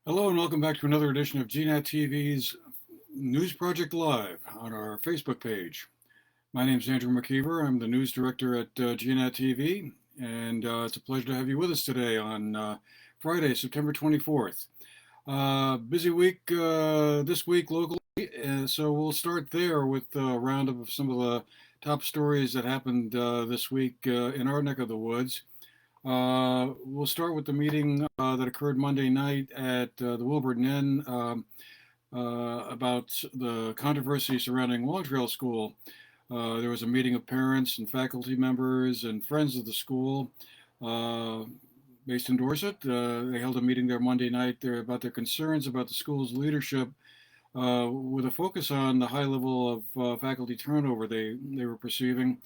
Hello and welcome back to another edition of GNAT-TV's News Project Live on our Facebook page. My name is Andrew McKeever. I'm the news director at GNAT-TV, and it's a pleasure to have you with us today on Friday, September 24th. Busy week this week locally, so we'll start there with a roundup of some of the top stories that happened this week in our neck of the woods. We'll start with the meeting that occurred Monday night at the Wilburton Inn about the controversy surrounding Long Trail School. There was a meeting of parents and faculty members and friends of the school based in Dorset. They held a meeting there Monday night about their concerns about the school's leadership with a focus on the high level of faculty turnover they were perceiving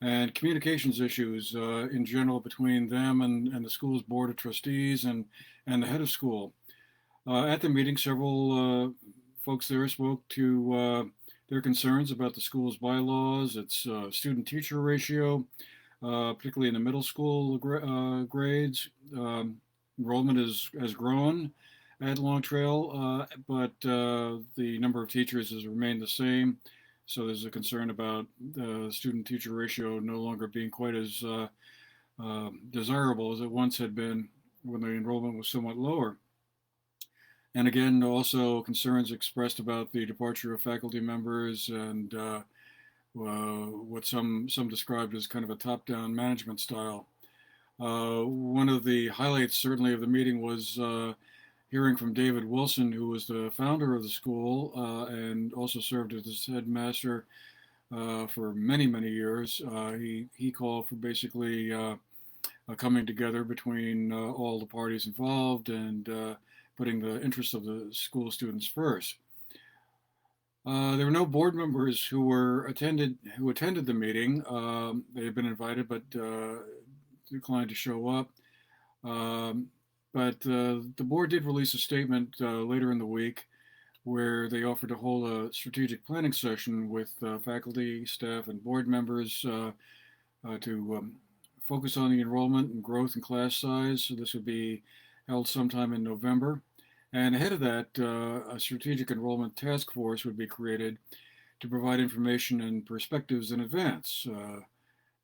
and communications issues in general between them and the school's board of trustees and the head of school. At the meeting, several folks there spoke to their concerns about the school's bylaws, its student-teacher ratio, particularly in the middle school grades. Enrollment has grown at Long Trail, but the number of teachers has remained the same. So there's a concern about the student-teacher ratio no longer being quite as desirable as it once had been when the enrollment was somewhat lower. And again, also concerns expressed about the departure of faculty members and what some described as kind of a top-down management style. One of the highlights, certainly, of the meeting was hearing from David Wilson, who was the founder of the school and also served as its headmaster for many, many years. He called for basically a coming together between all the parties involved and putting the interests of the school students first. There were no board members who attended the meeting. They had been invited but declined to show up. But the board did release a statement later in the week where they offered to hold a strategic planning session with faculty, staff, and board members to focus on the enrollment and growth in class size. So this would be held sometime in November. And ahead of that, a strategic enrollment task force would be created to provide information and perspectives in advance,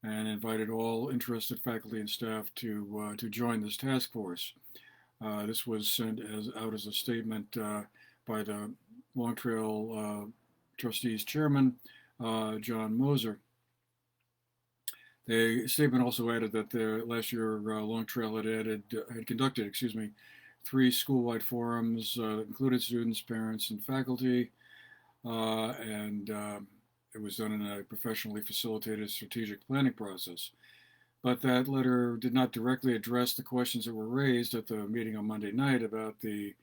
and invited all interested faculty and staff to join this task force. This was sent out as a statement by the Long Trail Trustees Chairman, John Moser. The statement also added that last year Long Trail had conducted 3 school-wide forums that included students, parents, and faculty, and it was done in a professionally facilitated strategic planning process. But that letter did not directly address the questions that were raised at the meeting on Monday night about the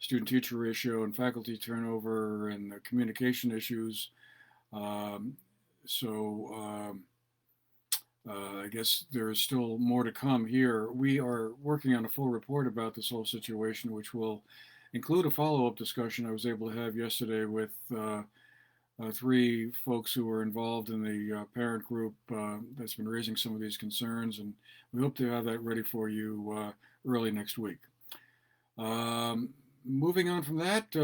student-teacher ratio and faculty turnover and the communication issues. I guess there is still more to come here. We are working on a full report about this whole situation, which will include a follow-up discussion I was able to have yesterday with 3 folks who were involved in the parent group that's been raising some of these concerns, and we hope to have that ready for you early next week. Moving on from that,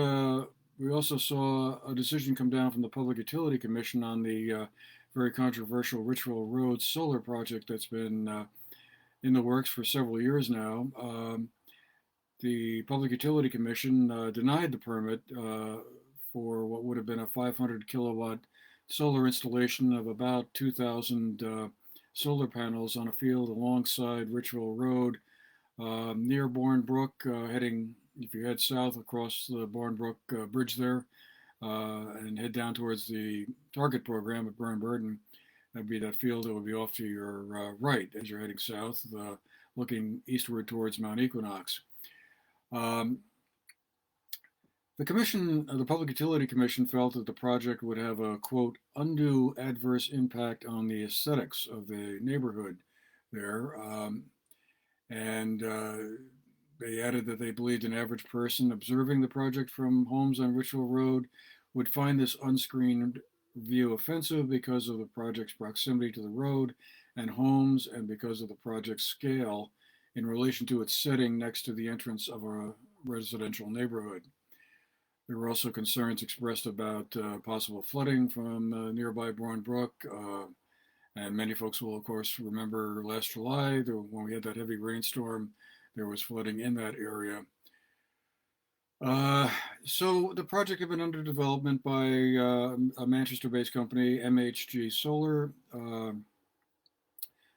we also saw a decision come down from the Public Utility Commission on the very controversial Richwell Road solar project that's been in the works for several years now. The Public Utility Commission denied the permit for what would have been a 500 kilowatt solar installation of about 2,000 solar panels on a field alongside Richwell Road near Bournebrook, if you head south across the Bournebrook Bridge there and head down towards the target program at Burnburton. That'd be that field that would be off to your right as you're heading south, looking eastward towards Mount Equinox. The Public Utility Commission felt that the project would have a, quote, undue adverse impact on the aesthetics of the neighborhood there. They added that they believed an average person observing the project from homes on Richwell Road would find this unscreened view offensive because of the project's proximity to the road and homes and because of the project's scale in relation to its setting next to the entrance of a residential neighborhood. There were also concerns expressed about possible flooding from nearby Bourne Brook. And many folks will, of course, remember last July when we had that heavy rainstorm, there was flooding in that area. Uh, so the project had been under development by a Manchester-based company, MHG Solar.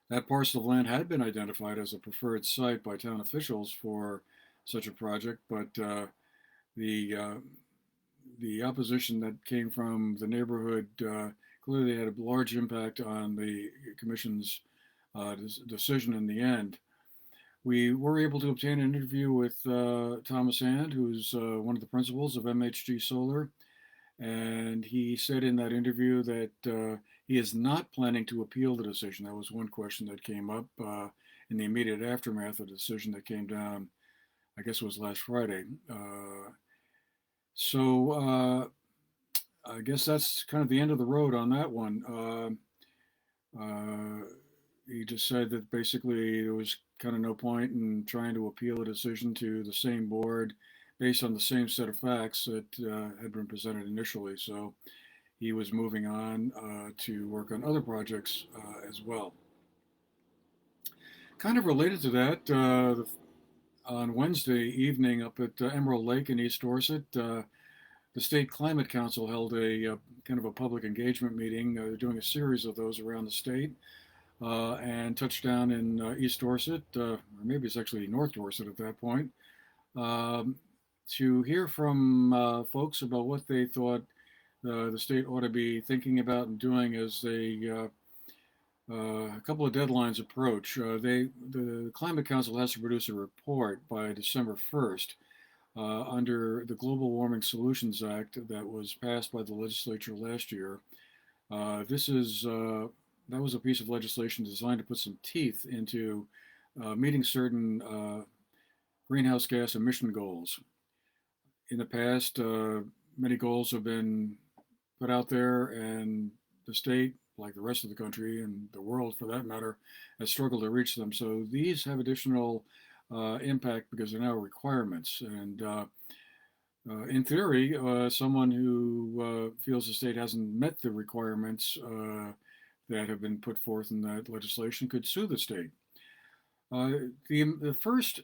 That parcel of land had been identified as a preferred site by town officials for such a project, but the uh, the opposition that came from the neighborhood clearly had a large impact on the commission's decision in the end. We were able to obtain an interview with Thomas Hand, who's one of the principals of MHG Solar, and he said in that interview that he is not planning to appeal the decision. That was one question that came up in the immediate aftermath of the decision that came down, I guess it was last Friday. So I guess that's kind of the end of the road on that one. He just said that basically there was kind of no point in trying to appeal a decision to the same board based on the same set of facts that had been presented initially. So he was moving on to work on other projects as well. Kind of related to that, on Wednesday evening up at Emerald Lake in East Dorset, the State Climate Council held a kind of a public engagement meeting. They're doing a series of those around the state and touched down in East Dorset, or maybe it's actually North Dorset at that point, to hear from folks about what they thought the state ought to be thinking about and doing as a couple of deadlines approach. The Climate Council has to produce a report by December 1st under the Global Warming Solutions Act that was passed by the legislature last year. That was a piece of legislation designed to put some teeth into meeting certain greenhouse gas emission goals. In the past, many goals have been put out there, and the state, like the rest of the country and the world for that matter, has struggled to reach them. So these have additional impact because they're now requirements. And in theory, someone who feels the state hasn't met the requirements that have been put forth in that legislation could sue the state. The first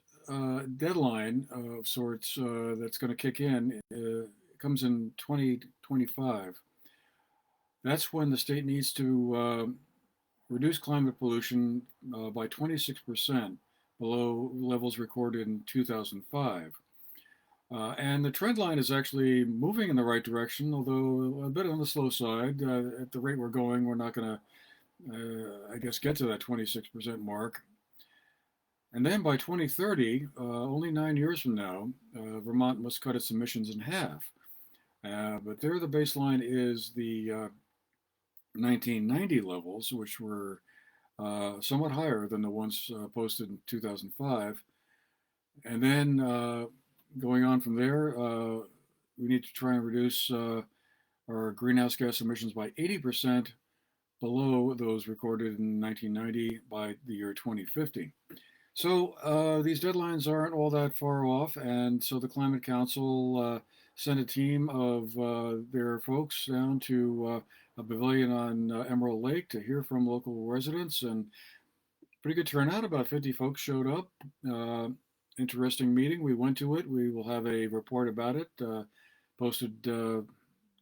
deadline of sorts that's going to kick in comes in 2025. That's when the state needs to reduce climate pollution by 26% below levels recorded in 2005. And the trend line is actually moving in the right direction, although a bit on the slow side. At the rate we're going, we're not going to, I guess, get to that 26% mark. And then by 2030, only 9 years from now, Vermont must cut its emissions in half. But there the baseline is the 1990 levels, which were somewhat higher than the ones posted in 2005. And then going on from there, we need to try and reduce our greenhouse gas emissions by 80% below those recorded in 1990 by the year 2050. So these deadlines aren't all that far off, and so the Climate Council sent a team of their folks down to a pavilion on Emerald Lake to hear from local residents, and pretty good turnout. About 50 folks showed up. Interesting meeting. We went to it. We will have a report about it posted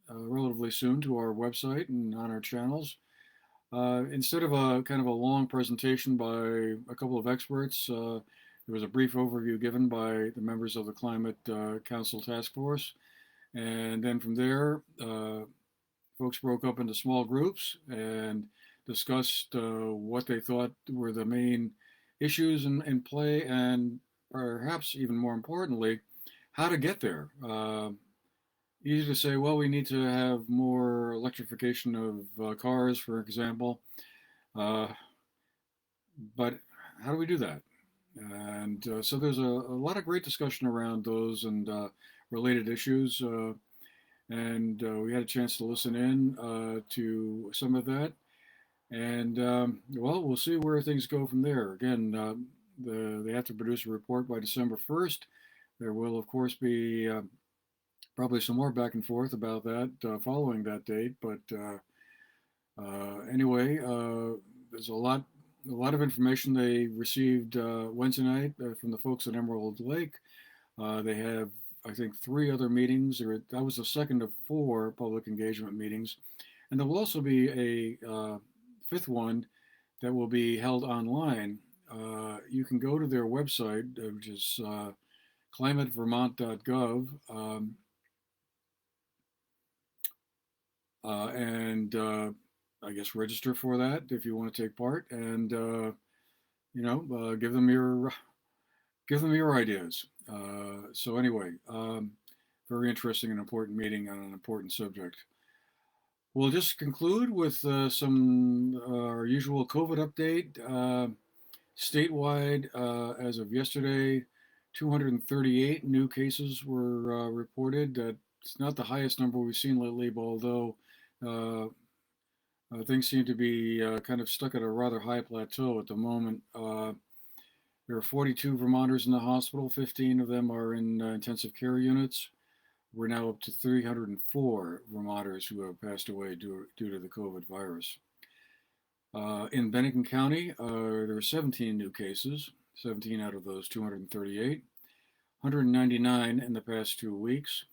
relatively soon to our website and on our channels. Instead of a kind of a long presentation by a couple of experts, there was a brief overview given by the members of the Climate Council Task Force. And then from there, folks broke up into small groups and discussed what they thought were the main issues in play, and perhaps even more importantly, how to get there. Easy to say, well, we need to have more electrification of cars, for example. But how do we do that? And so there's a lot of great discussion around those and related issues. And we had a chance to listen in to some of that. And well, we'll see where things go from there. Again, they have to produce a report by December 1st. There will, of course, be probably some more back and forth about that following that date. But anyway, there's a lot of information they received Wednesday night from the folks at Emerald Lake. They have, I think, 3 other meetings. That was the second of 4 public engagement meetings, and there will also be a 5th one that will be held online. You can go to their website, which is climatevermont.gov, and I guess register for that if you want to take part, and give them your ideas. So anyway, very interesting and important meeting on an important subject. We'll just conclude with some our usual COVID update. Statewide, as of yesterday, 238 new cases were reported. It's not the highest number we've seen lately, but although things seem to be kind of stuck at a rather high plateau at the moment. There are 42 Vermonters in the hospital. 15 of them are in intensive care units. We're now up to 304 Vermonters who have passed away due to the COVID virus. In Bennington County, there are 17 new cases, 17 out of those 238, 199 in the past 2 weeks.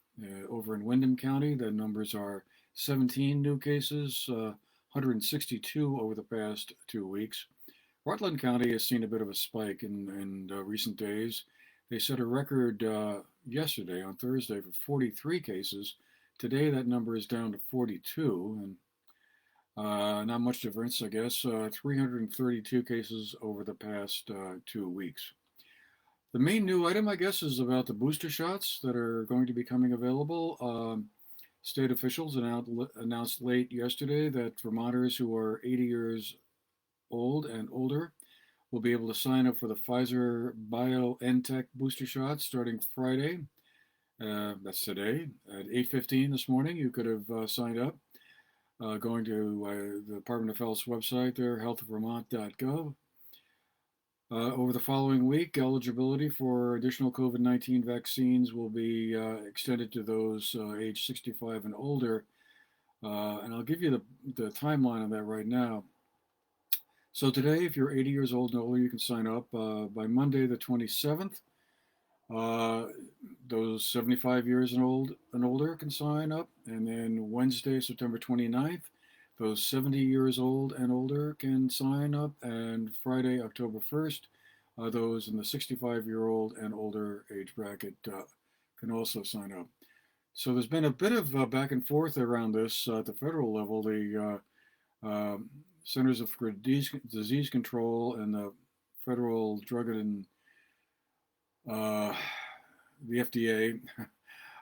Over in Windham County, the numbers are 17 new cases, 162 over the past 2 weeks. Rutland County has seen a bit of a spike in recent days. They set a record yesterday, on Thursday, for 43 cases. Today, that number is down to 42, and not much difference, I guess. 332 cases over the past 2 weeks. The main new item, I guess, is about the booster shots that are going to be coming available. State officials announced late yesterday that Vermonters who are 80 years old and older will be able to sign up for the Pfizer BioNTech booster shot starting Friday. That's today at 8:15 this morning. You could have signed up going to the Department of Health's website there, healthvermont.gov. Over the following week, eligibility for additional COVID-19 vaccines will be extended to those age 65 and older. And I'll give you the timeline on that right now. So today, if you're 80 years old and older, you can sign up. By Monday, the 27th, those 75 years and older can sign up. And then Wednesday, September 29th, those 70 years old and older can sign up. And Friday, October 1st, those in the 65-year-old and older age bracket can also sign up. So there's been a bit of back and forth around this at the federal level. The Centers for Disease Control and the Federal Drug and the FDA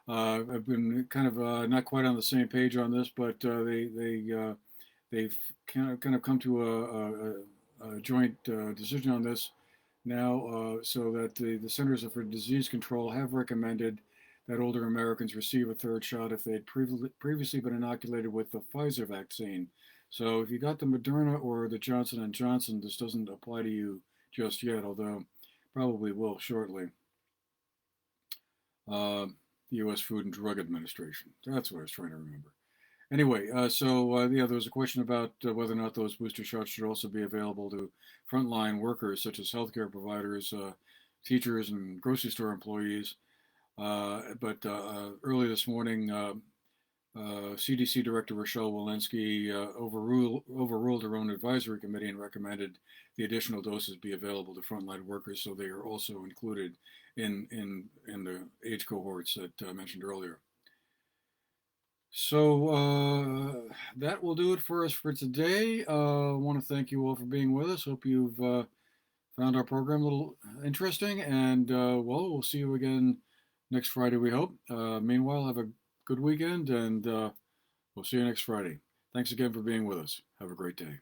have been kind of not quite on the same page on this, but they've kind of come to a joint decision on this now, so that the Centers for Disease Control have recommended that older Americans receive a 3rd shot if they had previously been inoculated with the Pfizer vaccine. So if you got the Moderna or the Johnson & Johnson, this doesn't apply to you just yet, although probably will shortly. The U.S. Food and Drug Administration. That's what I was trying to remember. Anyway, there was a question about whether or not those booster shots should also be available to frontline workers, such as healthcare providers, teachers, and grocery store employees. But early this morning, CDC Director Rochelle Walensky overruled her own advisory committee and recommended the additional doses be available to frontline workers, so they are also included in the age cohorts that I mentioned earlier. So that will do it for us for today. I want to thank you all for being with us. Hope you've found our program a little interesting, and we'll see you again next Friday, we hope. Meanwhile, have a good weekend, and we'll see you next Friday. Thanks again for being with us. Have a great day.